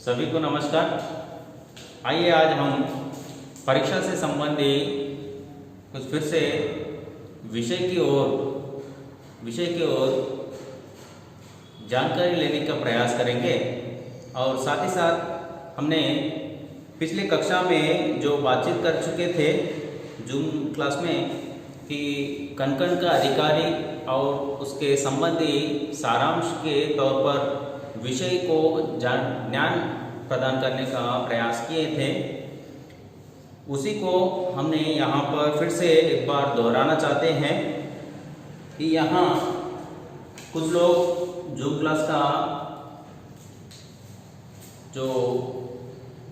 सभी को नमस्कार। आइए आज हम परीक्षा से संबंधित कुछ फिर से विषय की ओर जानकारी लेने का प्रयास करेंगे। और साथ ही साथ हमने पिछली कक्षा में जो बातचीत कर चुके थे जूम क्लास में कि कण-कण का अधिकारी और उसके संबंधी सारांश के तौर पर विषय को ज्ञान प्रदान करने का प्रयास किए थे, उसी को हमने यहाँ पर फिर से एक बार दोहराना चाहते हैं कि यहाँ कुछ लोग जूम क्लास का जो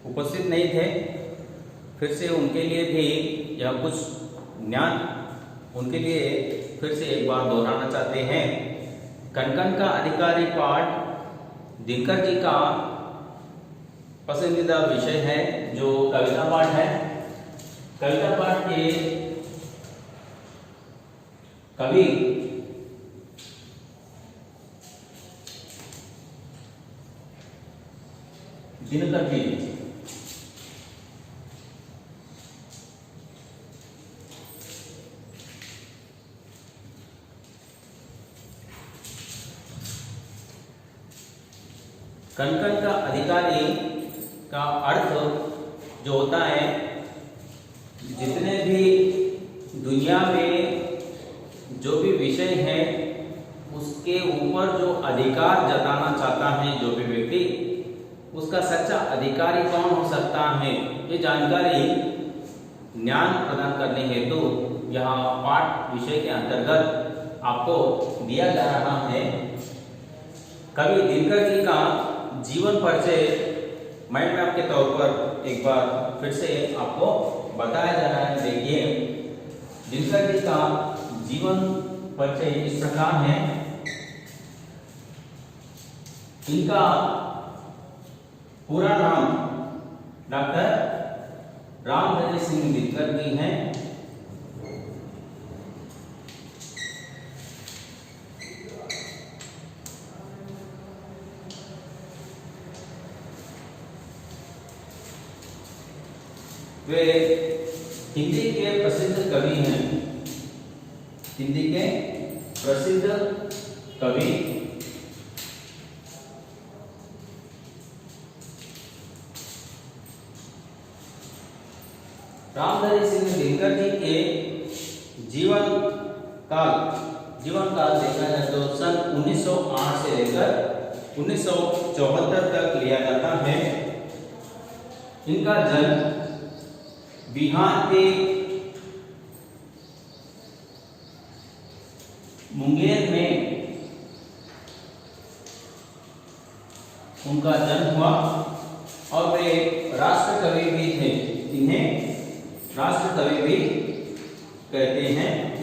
उपस्थित नहीं थे, फिर से उनके लिए भी यह कुछ ज्ञान उनके लिए फिर से एक बार दोहराना चाहते हैं। कण-कण का अधिकारी पाठ दिनकर जी का पसंदीदा विषय है जो कविता पाठ है। कविता पाठ के कवि दिनकर जी कण-कण का अधिकारी का अर्थ जो होता है, जितने भी दुनिया में जो भी विषय है उसके ऊपर जो अधिकार जताना चाहता है जो भी व्यक्ति, उसका सच्चा अधिकारी कौन हो सकता है, ये जानकारी ज्ञान प्रदान करने हेतु यहाँ पाठ विषय के अंतर्गत आपको दिया जा रहा है। कवि दिनकर जी का जीवन परिचय माइंड मैप के तौर पर एक बार फिर से आपको बताया जा रहा है। देखिए, दिनकर जी का जीवन परिचय इस प्रकार है। इनका पूरा नाम डॉक्टर रामधरी सिंह दिनकर जी हैं। वे हिंदी के प्रसिद्ध कवि हैं। हिंदी के प्रसिद्ध कवि रामधरी सिंह दिनकर जी के जीवन काल देखा जाए तो सन 1908 से लेकर 1974 तक लिया जाता है। इनका जन्म बिहार के मुंगेर में उनका जन्म हुआ और वे राष्ट्र कवि भी थे। इन्हें राष्ट्र कवि भी कहते हैं।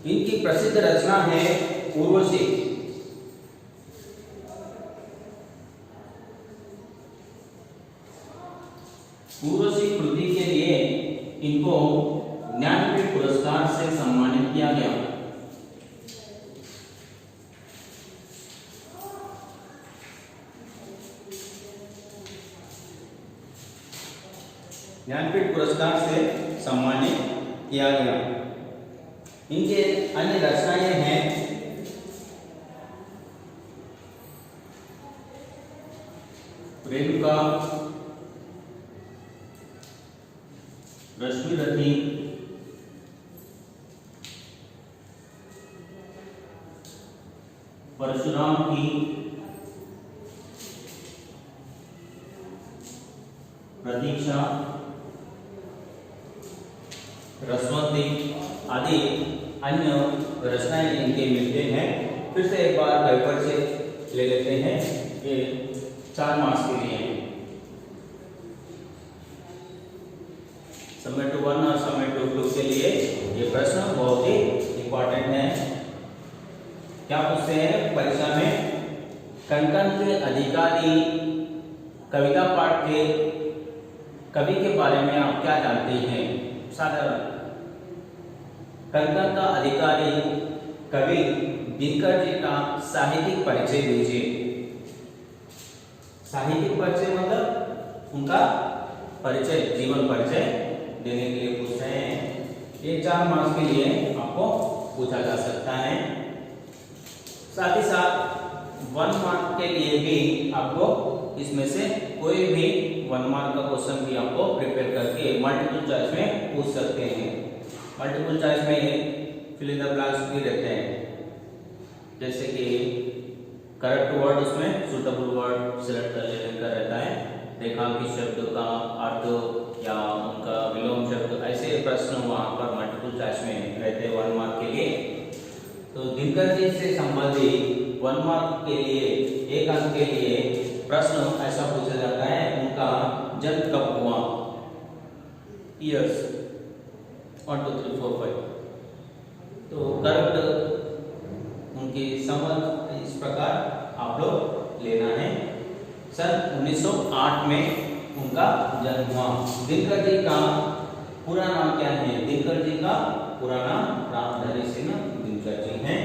इनकी प्रसिद्ध रचना है उर्वशी। उर्वशी कृति के लिए इनको ज्ञानपीठ पुरस्कार से सम्मानित किया गया। ज्ञानपीठ पुरस्कार से सम्मानित किया गया। इनके अन्य रचनाएं हैं रेणुका, रश्मिरथी, परशुराम की, प्रतीक्षा, रसवंती आदि अन्य रचनाएं इनके मिलते हैं। फिर से एक बार पेपर से ले लेते हैं, ये 4 मार्क्स के लिए हैं। समय 2 1 और समय 2 2 के लिए ये प्रश्न बहुत ही इंपॉर्टेंट है। क्या पूछते हैं परीक्षा में? कण-कण के अधिकारी कविता पाठ के कवि के बारे में आप क्या जानते हैं? साधारण कंकण का अधिकारी कवि दिनकर जी का साहित्यिक परिचय दीजिए। साहित्यिक परिचय मतलब उनका परिचय, जीवन परिचय देने के लिए पूछ रहे हैं। ये 4 मार्क्स के लिए आपको पूछा जा सकता है। साथ ही साथ 1 मार्क के लिए भी आपको इसमें से कोई भी 1 मार्क का क्वेश्चन भी आपको प्रिपेयर करके मल्टीपल चॉइस में पूछ सकते हैं। मल्टीपल चॉइस में फिल इन द ब्लैंक्स भी रहते हैं, जैसे कि करेक्ट वर्ड उसमें सुटेबल वर्ड सिलेक्ट कर लेने का रहता है, रेखांकित शब्द का अर्थ या उनका विलोम शब्द, ऐसे प्रश्न वहाँ पर मल्टीपल चॉइस में रहते हैं 1 मार्क के लिए। तो दिनकर जी से संबंधित 1 मार्क के लिए 1 अंक के लिए प्रश्न ऐसा पूछा जाता है, उनका जन्म कब हुआ, ईयर्स 1 2 3 4 5। तो करेक्ट उनकी समझ इस प्रकार आप लोग लेना है। सन 1908 में उनका जन्म हुआ। दिनकर जी का पूरा नाम क्या है? दिनकर जी का पूरा नाम रामधारी सिंह दिनकर जी हैं।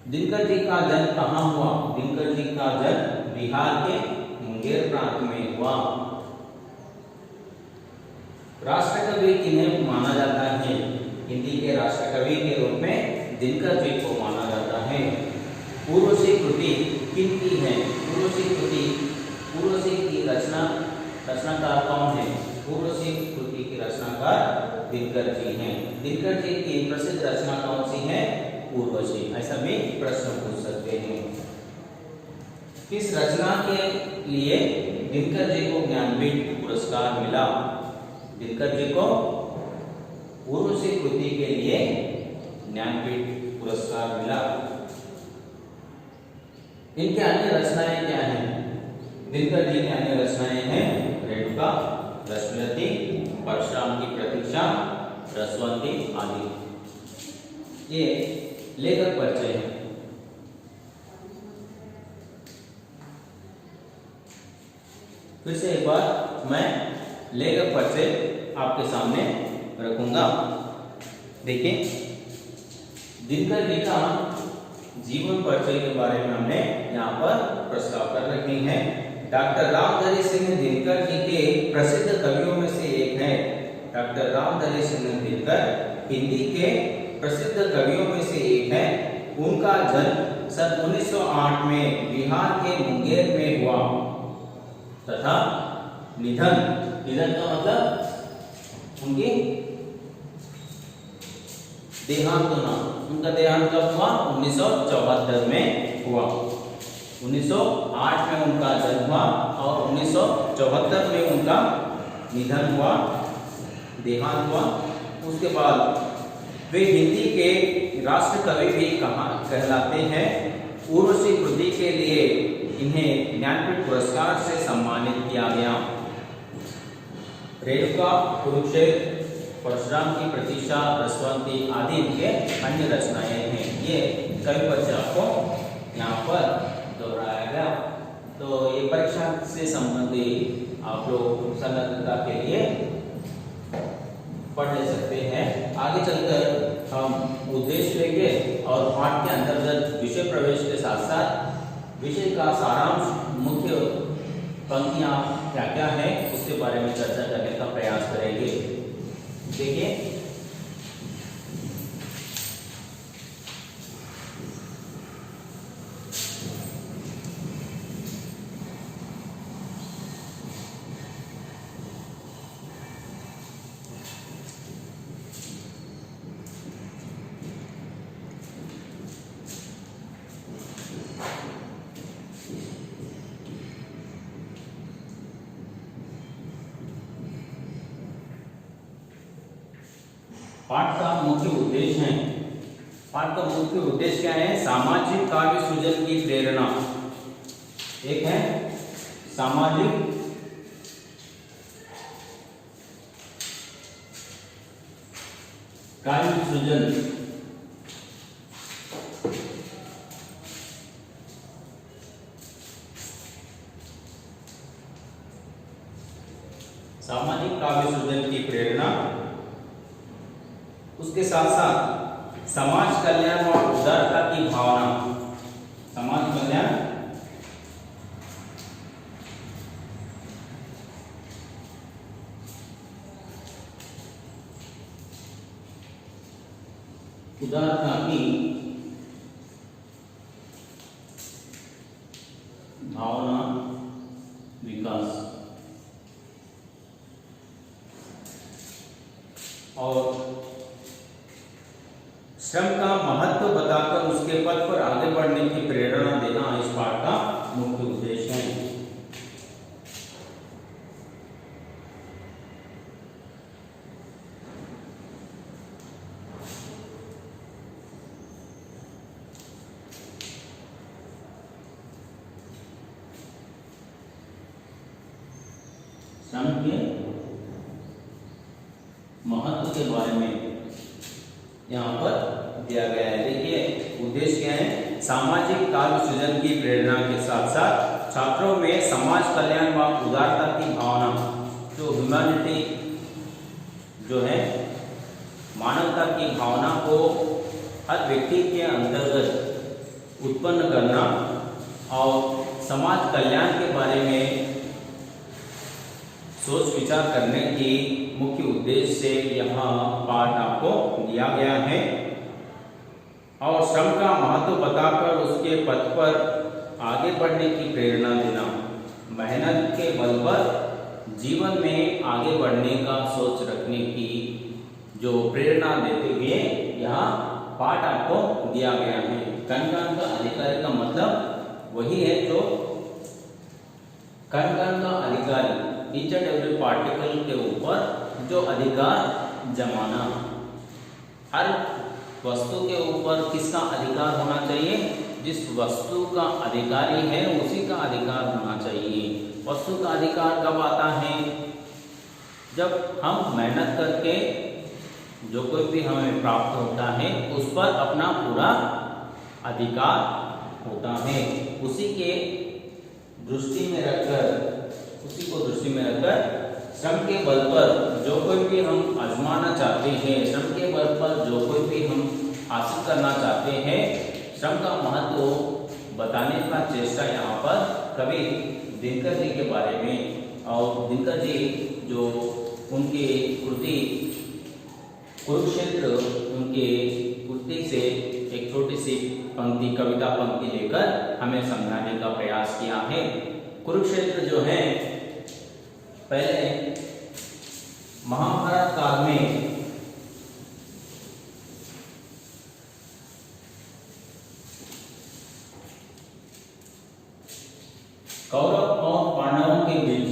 दिनकर जी का जन्म कहाँ हुआ? दिनकर जी का जन्म बिहार के मुंगेर प्रांत में हुआ। राष्ट्रकवि किन्हें माना जाता है? हिंदी के राष्ट्रकवि के रूप में दिनकर जी को माना जाता है। उर्वशी कृति किनकी है? उर्वशी कृति, उर्वशी की रचनाकार कौन है? उर्वशी कृति की रचनाकार दिनकर जी हैं। दिनकर जी की प्रसिद्ध रचना कौन सी है? उर्वशी। ऐसा भी प्रश्न पूछ सकते हैं। किस रचना के लिए दिनकर जी को ज्ञानपीठ पुरस्कार मिला? दिनकर जी को उर्वशी कृति के लिए ज्ञानपीठ पुरस्कार मिला। इनके अन्य रचनाएं क्या हैं? दिनकर जी की अन्य रचनाएं हैं रेणुका, रश्मिरथी, परशुराम की प्रतीक्षा, रसवंती आदि। ये लेखक परिचय है। फिर से एक बार मैं लेखक परिचय आपके सामने रखूंगा। देखिए, दिनकर जी का जीवन परिचय के बारे में हमने यहाँ पर प्रस्ताव कर रखी है। डॉक्टर रामधारी सिंह दिनकर जी के प्रसिद्ध कवियों में से एक है। डॉक्टर रामधारी सिंह दिनकर हिंदी के प्रसिद्ध कवियों में से एक है। उनका जन्म सन 1908 में बिहार के मुंगेर में हुआ तथा निधन का मतलब उनकी देहांत होना। उनका देहांत कब हुआ? 1974 में हुआ। 1908 में उनका जन्म हुआ और 1974 में उनका निधन हुआ, देहांत हुआ। उसके बाद वे हिंदी के राष्ट्र कवि भी कहलाते हैं। उर्वशी कृति के लिए इन्हें ज्ञानपीठ पुरस्कार से सम्मानित किया गया। रेणुका, कुरुक्षेत्र, परशुराम की प्रतीक्षा, रसवंती आदि इनके अन्य रचनाएं हैं। ये कवि परिचय आपको यहाँ पर दोहराया गया। तो ये परीक्षा से संबंधित आप लोग संलग्नता के लिए पढ़ ले सकते हैं। आगे चलकर हम उद्देश्य लेंगे और पाठ के अंतर्गत विषय प्रवेश के साथ साथ विषय का सारांश, मुख्य पंक्तियां क्या क्या है उसके बारे में चर्चा करने का प्रयास करेंगे। देखिए, पाठ का मुख्य उद्देश्य है। पाठ का मुख्य उद्देश्य क्या है? सामाजिक काव्य सृजन की प्रेरणा। एक है सामाजिक काव्य सृजन, सामाजिक काव्य सृजन की प्रेरणा। साथ साथ समाज कल्याण और उदारता की भावना, समाज कल्याण उदारता की भावना विकास और श्रम का महत्व बताकर उसके पथ पर आगे बढ़ने की प्रेरणा देना इस पाठ का मुख्य उद्देश्य है। श्रम के महत्व के बारे में यहाँ पर दिया गया है। देखिए उद्देश्य क्या है, सामाजिक कार्य सृजन की प्रेरणा के साथ साथ छात्रों में समाज कल्याण व उदारता की भावना, जो ह्यूमैनिटी जो है मानवता की भावना को हर व्यक्ति के अंतर्गत उत्पन्न करना और समाज कल्याण के बारे में सोच विचार करने की मुख्य उद्देश्य से यहाँ पाठ आपको दिया गया है। और श्रम का महत्व बताकर उसके पथ पर आगे बढ़ने की प्रेरणा देना, मेहनत के बल पर जीवन में आगे बढ़ने का सोच रखने की जो प्रेरणा देते हुए यहाँ पाठ आपको दिया गया है। कण कण का अधिकारी का मतलब वही है जो कण कण का अधिकारी, ईच एंड एवरी पार्टिकल के ऊपर जो अधिकार जमाना, हर वस्तु के ऊपर किसका अधिकार होना चाहिए, जिस वस्तु का अधिकारी है उसी का अधिकार होना चाहिए। वस्तु का अधिकार कब आता है, जब हम मेहनत करके जो कोई भी हमें प्राप्त होता है उस पर अपना पूरा अधिकार होता है। उसी के दृष्टि में रखकर, उसी को दृष्टि में रखकर श्रम के बल पर जो कोई भी हम आजमाना चाहते हैं, श्रम के बल पर जो कोई भी हम हासिल करना चाहते हैं, श्रम का महत्व बताने का चेष्टा यहाँ पर कवि दिनकर जी के बारे में, और दिनकर जी जो उनकी कृति कुरुक्षेत्र, उनके कृति से एक छोटी सी पंक्ति, कविता पंक्ति लेकर हमें समझाने का प्रयास किया है। कुरुक्षेत्र जो है पहले महाभारत काल में कौरव और पांडवों के बीच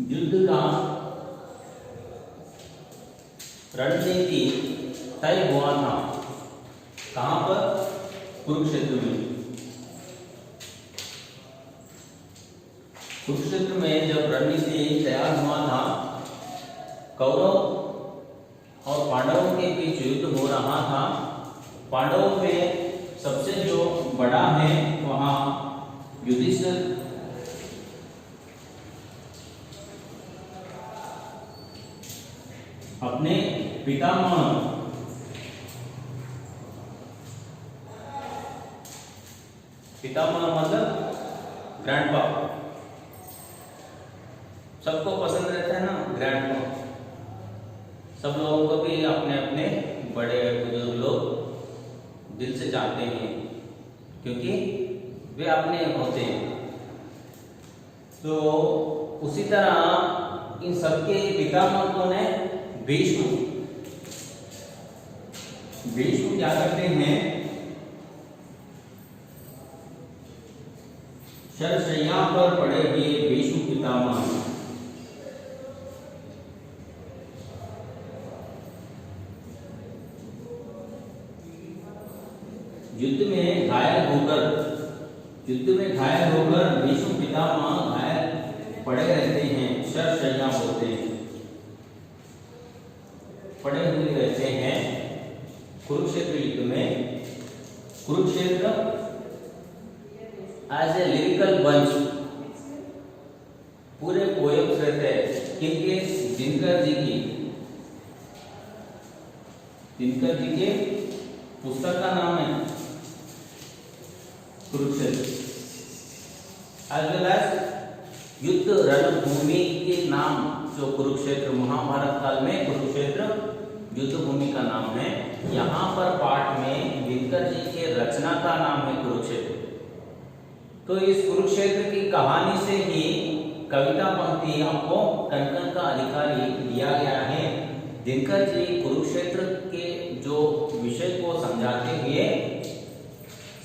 युद्ध का रणनीति तय हुआ था। कहां पर? कुरुक्षेत्र में। कुरुक्षेत्र में जब रणनीति तैयार हुआ था, कौरव और पांडवों के बीच युद्ध हो रहा था। पांडवों में सबसे जो बड़ा है वहां युधिष्ठिर अपने पितामह मतलब ग्रैंडपा, सबको पसंद रहता है ना ग्रैंडपा, सब लोगों को भी अपने अपने बड़े बुजुर्ग लोग दिल से चाहते हैं क्योंकि वे अपने होते हैं। तो उसी तरह इन सबके पितामह कौन है? भीष्म। भीष्म क्या करते हैं? शरशैया पर पड़े हुए भीष्म पितामह युद्ध में घायल होकर भीष्म पितामह घायल पड़े रहते हैं। शरशैया बोलते हैं, पड़े हुए रहते हैं। कुरुक्षेत्र युद्ध में Kurukshetra as a lyrical bunch पूरे पोएम्स रहते हैं किनके? दिनकर जी के पुस्तक का नाम है कुरुक्षेत्र। एज वेल एज युद्ध रणभूमि के नाम जो कुरुक्षेत्र महाभारत काल में कुरुक्षेत्र युद्ध भूमि का नाम है। यहाँ पर पाठ में दिनकर जी के रचना का नाम है कुरुक्षेत्र। तो इस कुरुक्षेत्र की कहानी से ही कविता पंक्ति आपको कनकन का अधिकारी दिया गया है। दिनकर जी कुरुक्षेत्र के जो विषय को समझाते हुए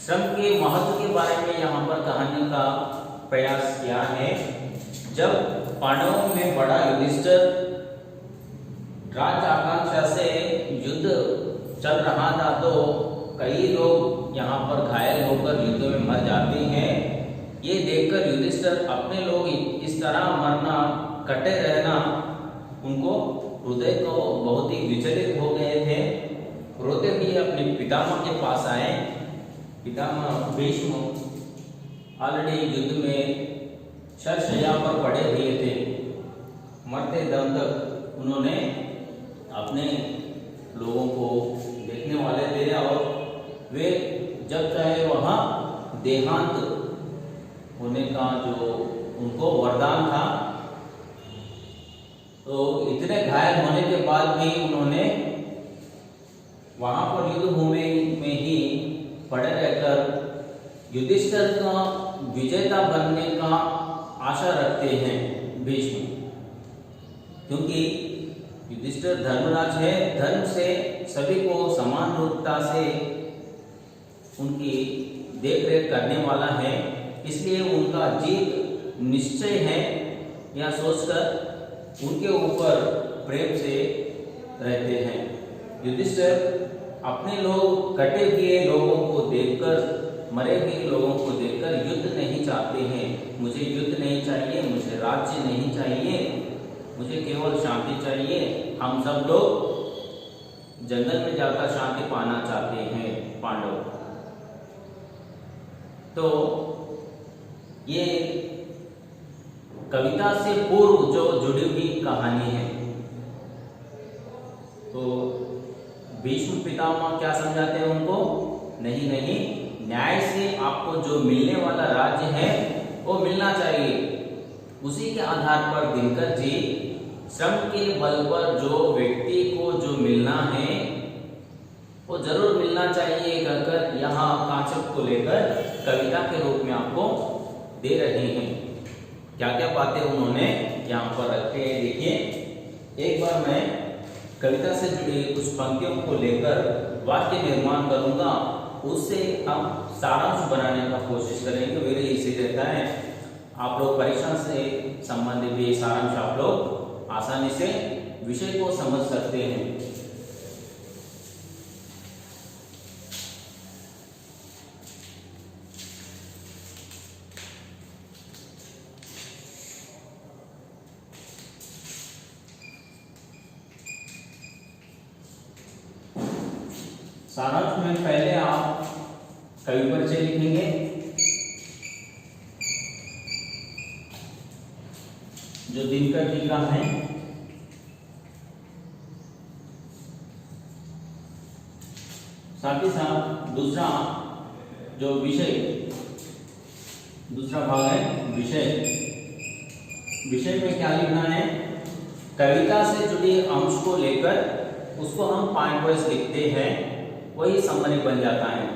श्रम के महत्व के बारे में यहाँ पर कहानी का प्रयास किया है। जब पांडवों में बड़ा युधिष्ठिर राज्य आकांक्षा से युद्ध चल रहा था तो कई लोग यहाँ पर घायल होकर युद्ध में मर जाते हैं। ये देखकर युधिष्ठिर अपने लोग इस तरह मरना, कटे रहना, उनको हृदय को बहुत ही विचलित हो गए थे। रोते हुए अपने पितामह के पास आए। पितामह भीष्म ऑलरेडी युद्ध में शरशय्या पर पड़े हुए थे। मरते दम तक उन्होंने अपने लोगों को देखने वाले थे और वे जब चाहे वहाँ देहांत होने का जो उनको वरदान था, तो इतने घायल होने के बाद भी उन्होंने वहाँ पर युद्ध भूमि में ही पड़े रहकर युधिष्ठिर का विजेता बनने का आशा रखते हैं भीष्म, क्योंकि युधिष्ठिर धर्मराज है, धर्म से सभी को समान रूपता से उनकी देखरेख करने वाला है, इसलिए उनका जीत निश्चय है। यह सोचकर उनके ऊपर प्रेम से रहते हैं। युधिष्ठिर अपने लोग कटे हुए लोगों को देखकर, मरे हुए लोगों को देखकर युद्ध नहीं चाहते हैं। मुझे युद्ध नहीं चाहिए, मुझे राज्य नहीं चाहिए, मुझे केवल शांति चाहिए। हम सब लोग जंगल में जाकर शांति पाना चाहते हैं पांडव। तो ये कविता से पूर्व जो जुड़ी हुई कहानी है। तो भीष्म पितामह क्या समझाते हैं उनको? नहीं, न्याय से आपको जो मिलने वाला राज्य है वो मिलना चाहिए। उसी के आधार पर दिनकर जी श्रम के बल पर जो व्यक्ति को जो मिलना है वो जरूर मिलना चाहिए कहकर यहाँ कॉन्सेप्ट को लेकर कविता के रूप में आपको दे रहे हैं। क्या क्या बातें उन्होंने यहाँ पर रखे हैं देखिए। एक बार मैं कविता से जुड़ी कुछ पंक्तियों को लेकर वाक्य निर्माण करूंगा, उससे हम सारांश बनाने का कोशिश करेंगे। वेरी इजी रहता है, आप लोग परीक्षा से संबंधित भी सारांश आप लोग आसानी से विषय को समझ सकते हैं। सारांश में पहले आप कवि परिचय लिखेंगे, जो दिनकर जी का है। साथ ही साथ दूसरा जो विषय, दूसरा भाग है विषय। विषय में क्या लिखना है? कविता से जुड़े अंश को लेकर उसको हम पॉइंट वाइज लिखते हैं, वही समरी बन जाता है।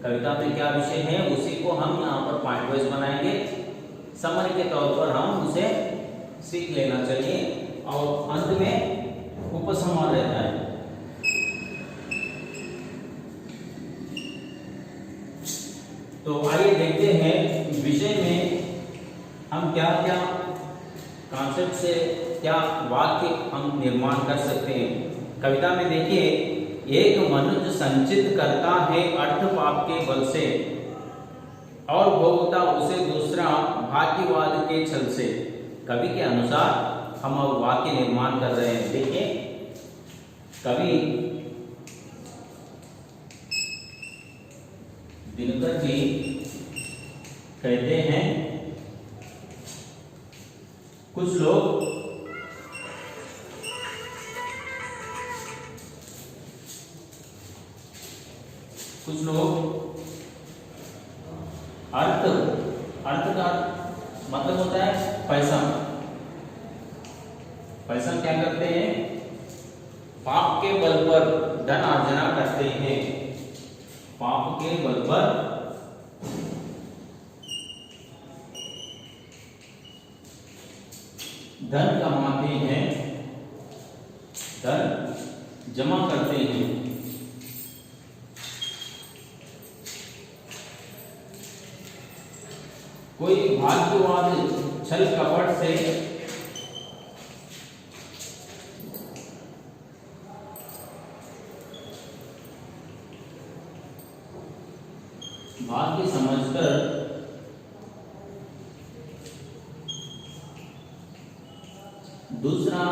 कविता में क्या विषय है उसी को हम यहाँ पर पॉइंट वाइज बनाएंगे। समरी के तौर पर हम उसे सीख लेना चाहिए और अंत में उपसंहार रहता है। तो आइए देखते हैं विषय में हम क्या क्या कॉन्सेप्ट से क्या वाक्य हम निर्माण कर सकते हैं। कविता में देखिए, एक मनुष्य संचित करता है अर्थ पाप के बल से और भोगता उसे दूसरा भाग्यवाद के छल से। कवि के अनुसार हम अब वाक्य निर्माण कर रहे हैं। देखिए, कवि दिनकर जी कहते हैं कुछ लोग अर्थ का मतलब होता है पैसा। पैसा क्या करते हैं? पाप के बल पर धन अर्जना करते हैं। पाप के बल पर धन कमाते हैं, धन जमा करते हैं। कोई भाग्यवाद छल कपट से भाग्य समझकर दूसरा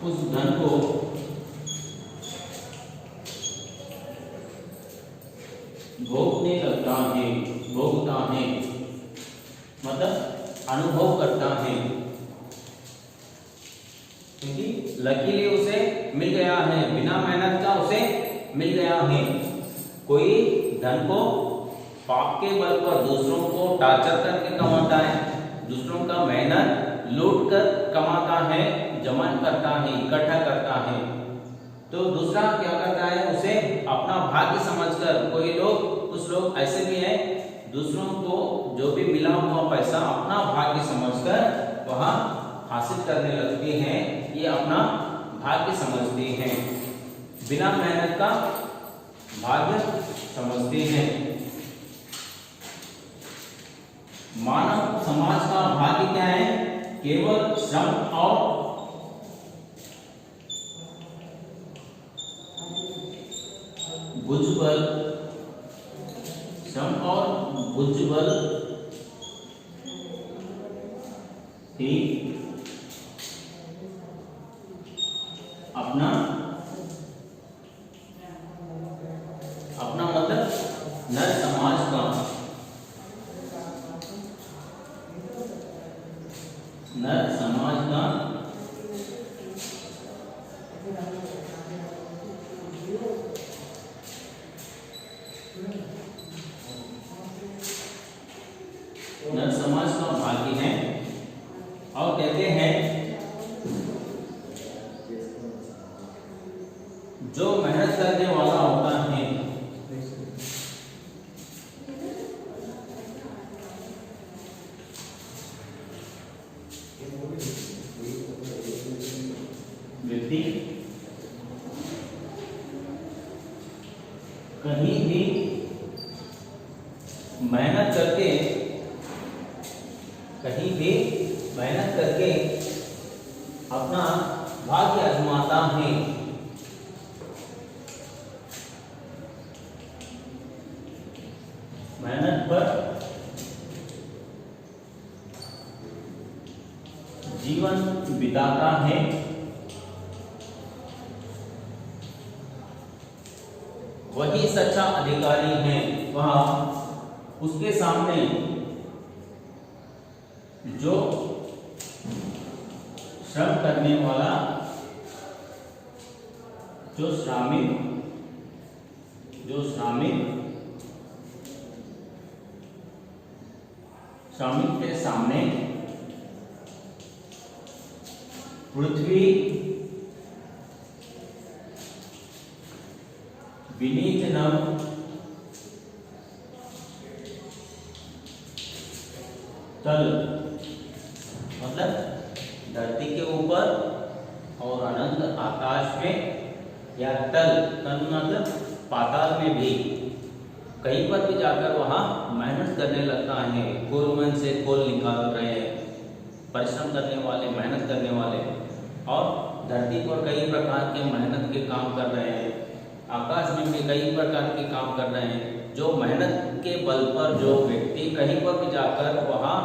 उस धन को भोगने लगता है, भोगता है, मतलब अनुभव करता है, क्योंकि लकीली उसे मिल गया है, बिना मेहनत का उसे मिल गया है। कोई धन को पाप के बल पर दूसरों को टार्चर करके कमाता है, दूसरों का मेहनत लूट कर कमाता है, जमा करता है, इकट्ठा करता है। तो दूसरा क्या करता है? उसे अपना भाग्य समझकर, कोई लोग, कुछ लोग ऐसे भी हैं, दूसरों को जो भी मिला हुआ पैसा अपना भाग्य समझकर वह हासिल करने लगते हैं। ये अपना भाग्य समझते हैं, बिना मेहनत का भाग्य समझते हैं। मानव समाज का भाग्य क्या है? केवल श्रम और भुजबल, श्रम और भुजबल ही अपना मतलब नर समाज का, नर समाज का नर समाज का भाग्य है। और कहते हैं जो मेहनत करने वाला होता है, व्यक्ति कहीं भी मेहनत करके, कहीं भी मेहनत करके अपना भाग्य आजमाता है। मेहनत पर जीवन बिताता है, वही सच्चा अधिकारी है। वह उसके सामने जो श्रम करने वाला, जो श्रमिक के सामने पृथ्वी विनीत नभ तल, मतलब धरती के ऊपर और अनंत आकाश में, या तल मतलब पाताल में भी, कहीं पर भी जाकर वहाँ मेहनत करने लगता है। कोल मन से कोल निकाल रहे हैं, परिश्रम करने वाले, मेहनत करने वाले, और धरती पर कई प्रकार के मेहनत के काम कर रहे हैं, आकाश में भी कई प्रकार के काम कर रहे हैं। जो मेहनत के बल पर जो व्यक्ति कहीं पर भी जाकर वहाँ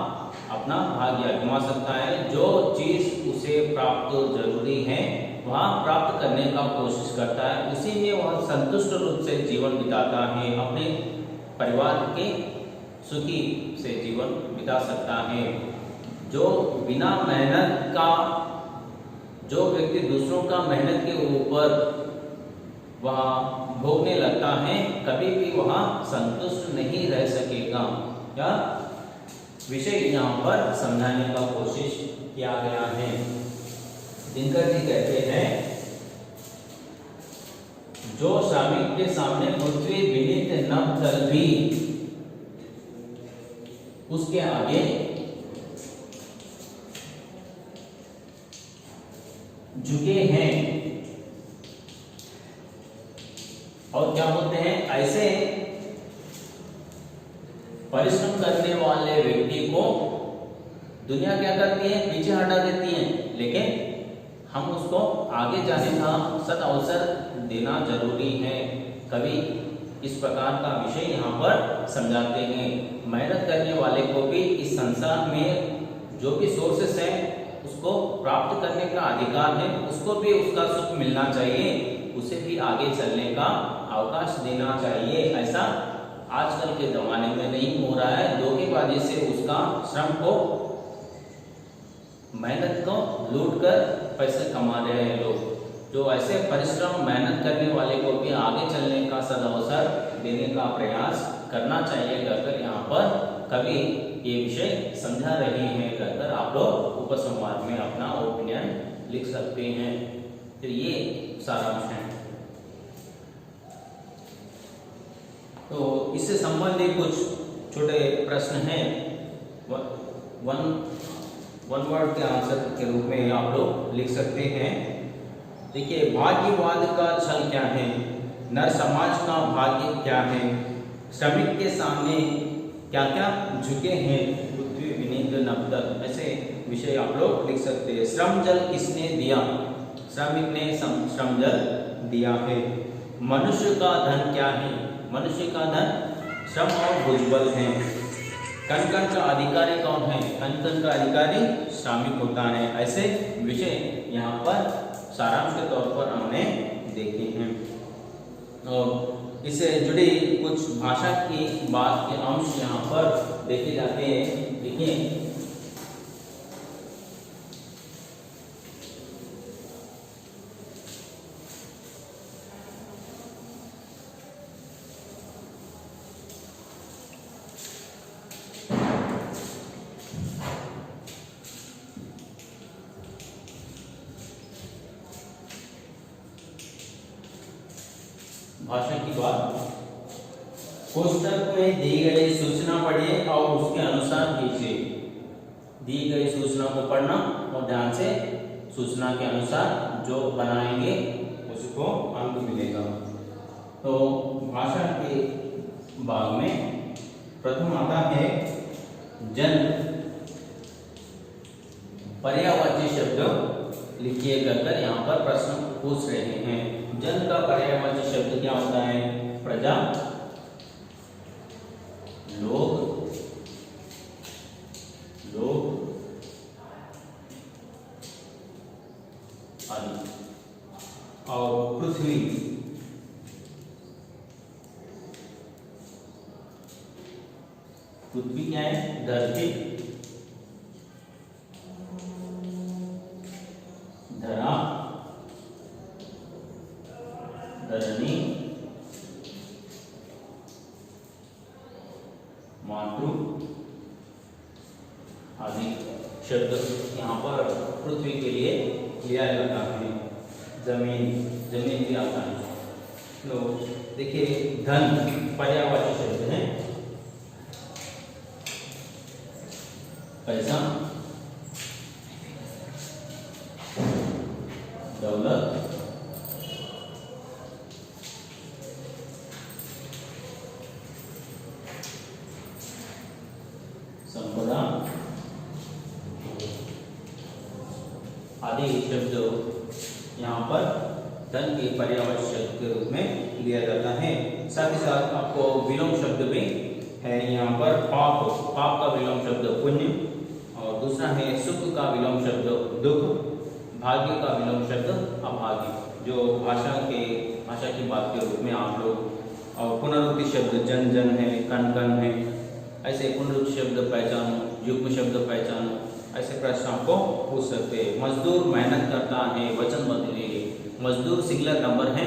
अपना भाग्य आजमा सकता है, जो चीज़ उसे प्राप्त जरूरी है वह प्राप्त करने का कोशिश करता है, उसी में वह संतुष्ट रूप से जीवन बिताता है, अपने परिवार के सुखी से जीवन बिता सकता है। जो बिना मेहनत का, जो व्यक्ति दूसरों का मेहनत के ऊपर वह भोगने लगता है, कभी भी वह संतुष्ट नहीं रह सकेगा। क्या विषय यहाँ पर समझाने का कोशिश किया गया है। दिनकर जी कहते हैं, जो श्रमिक के सामने पृथ्वी विनीत नभ भी उसके आगे झुके हैं, और क्या बोलते हैं, ऐसे परिश्रम करने वाले व्यक्ति को दुनिया क्या करती है, पीछे हटा देती है, लेकिन हम उसको आगे जाने का सद अवसर देना जरूरी है। कभी इस प्रकार का विषय यहाँ पर समझाते हैं। मेहनत करने वाले को भी इस संसार में जो भी सोर्सेस है उसको प्राप्त करने का अधिकार है, उसको भी उसका सुख मिलना चाहिए, उसे भी आगे चलने का अवकाश देना चाहिए। ऐसा आजकल के जमाने में नहीं हो रहा है। धोखेबाजी से उसका श्रम को, मेहनत को लूट कर पैसे कमा रहे हैं लोग। जो ऐसे परिश्रम मेहनत करने वाले को भी आगे चलने का सदअवसर देने का प्रयास करना चाहिए कहकर यहाँ पर कभी ये विषय समझा रहे हैं कहकर आप लोग उपसंहार में अपना ओपिनियन लिख सकते हैं। तो ये सारांश है। तो इससे संबंधित कुछ छोटे प्रश्न हैं, वन वर्ड के आंसर के रूप में आप लोग लिख सकते हैं। देखिए, भाग्यवाद का छल क्या है, नर समाज का भाग्य क्या है, श्रमिक के सामने क्या क्या झुके हैं, पृथ्वी विनीत नभ तक, ऐसे विषय आप लोग लिख सकते हैं। श्रम जल किसने दिया, श्रमिक ने श्रम जल दिया है। मनुष्य का धन क्या है, मनुष्य का धन श्रम और भुजबल है। कण कण का अधिकारी कौन है, कण कण का अधिकारी श्रमिक होता है। ऐसे विषय यहाँ पर सारांश के तौर पर हमने देखे हैं। और इससे जुड़ी कुछ भाषा की बात के अंश यहाँ पर देखे जाते हैं। देखिए, भाषा की बात, कोष्ठक में दी गई सूचना पढ़िए और उसके अनुसार कीजिए। दी गई सूचना को पढ़ना और ध्यान से सूचना के अनुसार जो बनाएंगे उसको अंक मिलेगा। तो भाषा के भाग में प्रथम आता है जन, पर्यायवाची शब्द लिखिए कर यहाँ पर प्रश्न पूछ रहे हैं। जन का पर्यायवाची शब्द क्या होता है, प्रजा, लोग, आदि। और पृथ्वी, पृथ्वी क्या है, धरती, धरा, धरणी, मातृ आदि शब्द यहाँ पर पृथ्वी के लिए लिया जाता है। जमीन, जमीन भी आता है। तो देखिए, धन पर्यायवाची शब्द है, पैसा, दौलत, संपदा आदि शब्द यहाँ पर धन के पर्यायवाची शब्द के रूप में लिया जाता है। साथ ही साथ आपको विलोम शब्द भी है यहाँ पर। पाप, पाप का विलोम शब्द पुण्य, और दूसरा है सुख का विलोम शब्द दुख, भाग्य का विलोम शब्द अभागी, जो भाषा की बात के रूप में आप लोग, और पुनरुक्ति शब्द जन जन है, कन कन है, ऐसे पुनरुक्ति शब्द पहचानो, युग्म शब्द पहचानो, ऐसे प्रश्न आपको पूछ सकते हैं। मजदूर मेहनत करता है, वचन बदलिए। मजदूर सिंगुलर नंबर है,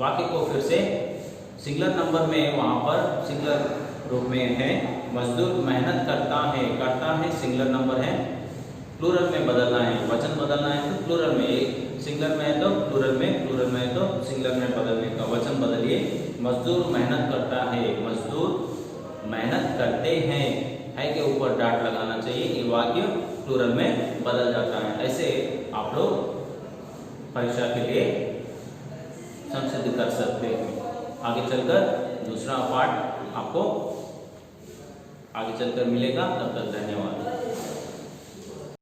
वाक्य को फिर से सिंगुलर नंबर में वहाँ पर सिंगुलर रूप में है। मजदूर मेहनत करता है सिंगुलर नंबर है, प्लूरल में बदलना है, वचन बदलना है तो प्लूरल में, एक सिंगुलर में है तो प्लूरल में है तो सिंगुलर में बदलने का, वचन बदलिए। मजदूर मेहनत करता है, मजदूर मेहनत करते हैं, है के ऊपर डाट लगाना चाहिए, ये वाक्य प्लूरल में बदल जाता है। ऐसे आप लोग परीक्षा के लिए संसिद्ध कर सकते हैं। आगे चलकर दूसरा पार्ट आपको आगे चलकर मिलेगा, तब तक धन्यवाद।